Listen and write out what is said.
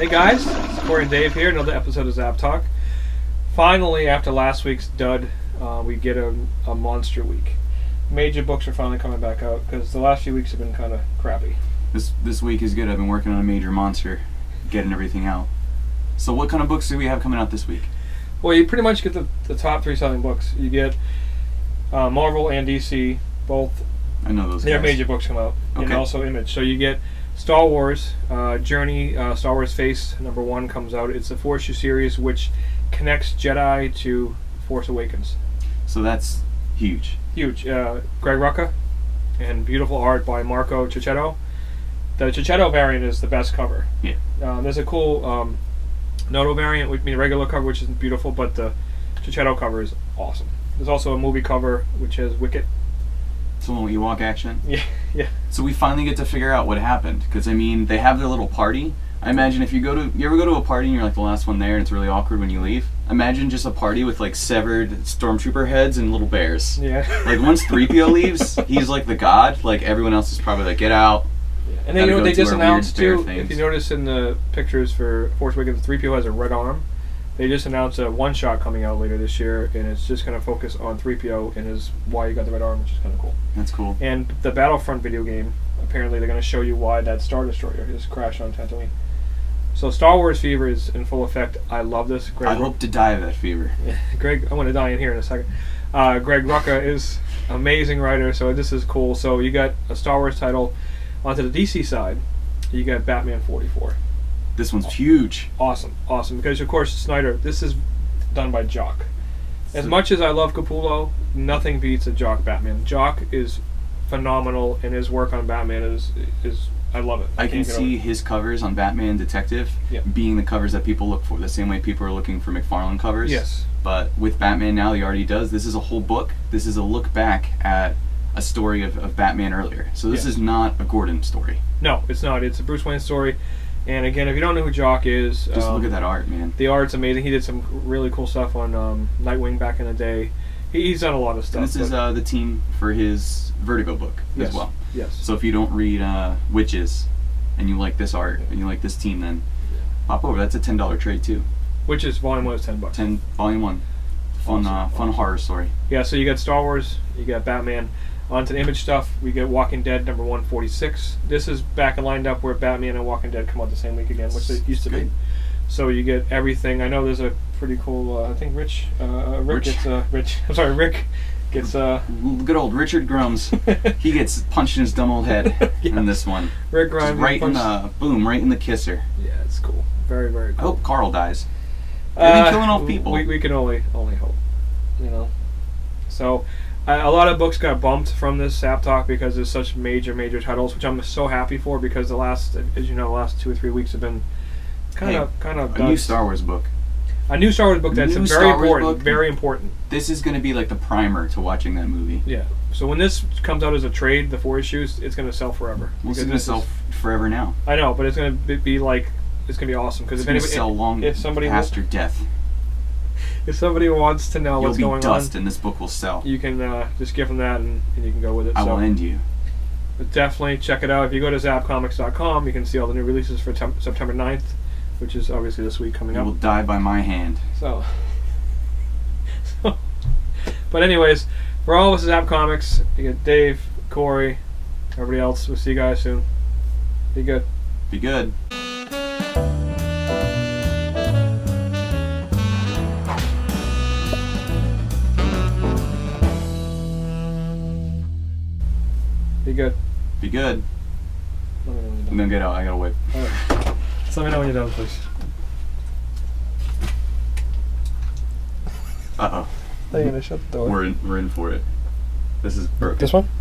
Hey guys, it's Corey and Dave here, another episode of Zapp Talk. Finally, after last week's dud, we get a monster week. Major books are finally coming back out because the last few weeks have been kind of crappy. This week is good. I've been working on a major monster, getting everything out. So what kind of books do we have coming out this week? Well, you pretty much get the top three selling books. You get Marvel and DC, both. I know those their guys. major books come out, Okay. and also Image. So you get Star Wars, Journey, Star Wars Face #1 comes out. It's a 4-issue series which connects Jedi to Force Awakens. So that's huge. Huge. Greg Rucka and beautiful art by Marco Cicchetto. The Cicchetto variant is the best cover. Yeah. There's a cool Noto variant, which means regular cover, which is beautiful, but the Cicchetto cover is awesome. There's also a movie cover which has Wicket. Some little Ewok action. Yeah, yeah. So we finally get to figure out what happened, because I mean they have their little party. I imagine if you ever go to a party and you're like the last one there and it's really awkward when you leave. Imagine just a party with like severed stormtrooper heads and little bears. Yeah. Like once 3PO leaves, he's like the god. Like everyone else is probably like, get out. And then you know what they just announced too? Things. If you notice in the pictures for Force Awakens, 3PO has a red arm. They just announced a one-shot coming out later this year, and it's just going to focus on 3PO and his why he got the red arm, which is kind of cool. That's cool. And the Battlefront video game, apparently they're going to show you why that Star Destroyer just crashed on Tatooine. So Star Wars fever is in full effect. I love this. I hope to die of that fever. Greg, I'm going to die in here in a second. Greg Rucka is an amazing writer, so this is cool. So you got a Star Wars title. Onto the DC side, you got Batman 44. This one's huge. Awesome, awesome. Because of course Snyder, this is done by Jock. As much as I love Capullo, nothing beats a Jock Batman. Jock is phenomenal, and his work on Batman is I love it. I can see his covers on Batman Detective being the covers that people look for, the same way people are looking for McFarlane covers. Yes. But with Batman now, he already does. This is a whole book. This is a look back at a story of Batman earlier. So this is not a Gordon story. No, it's not. It's a Bruce Wayne story. And again, if you don't know who Jock is... Just look at that art, man. The art's amazing. He did some really cool stuff on Nightwing back in the day. He's done a lot of stuff. And this is the team for his Vertigo book as well. Yes. So if you don't read Witches, and you like this art, and you like this team, then pop over. That's a $10 trade too. Witches Volume 1 is $10. Volume 1. Fun, awesome. Fun horror story. Yeah, so you got Star Wars, you got Batman. Onto the Image stuff, we get Walking Dead #146. This is back and lined up where Batman and Walking Dead come out the same week again, which they used to be. So you get everything. I know there's a pretty cool. I think Rick gets good old Richard Grums. He gets punched in his dumb old head in this one. Rick Grimes right in the kisser. Yeah, it's cool. Very, very cool. I hope Carl dies. They've been killing off people. We can only hope, you know. So. A lot of books got bumped from this Zapp Talk because there's such major titles, which I'm so happy for because the last 2 or 3 weeks have been kind of a new Star Wars book. A new Star Wars book that's very important. This is going to be like the primer to watching that movie. Yeah. So when this comes out as a trade, the 4 issues, it's going to sell forever. Well, it's going to sell forever now. I know, but it's going to be like it's going to be awesome because if somebody past your death. If somebody wants to know what's going on, you'll be dust, and this book will sell. You can just give them that, and you can go with it. I will end you. But definitely check it out. If you go to zappcomics.com, you can see all the new releases for September 9th, which is obviously this week coming up. You will die by my hand. So, but anyways, for all of us at Zapp Comics, you get Dave, Corey, everybody else. We'll see you guys soon. Be good. Be good. Be good. Be good. Let me know when you're done. I'm gonna get out. I gotta wait. Alright. Just let me know when you're done, please. Uh-oh. Are you gonna shut the door? We're in for it. This is perfect. This one?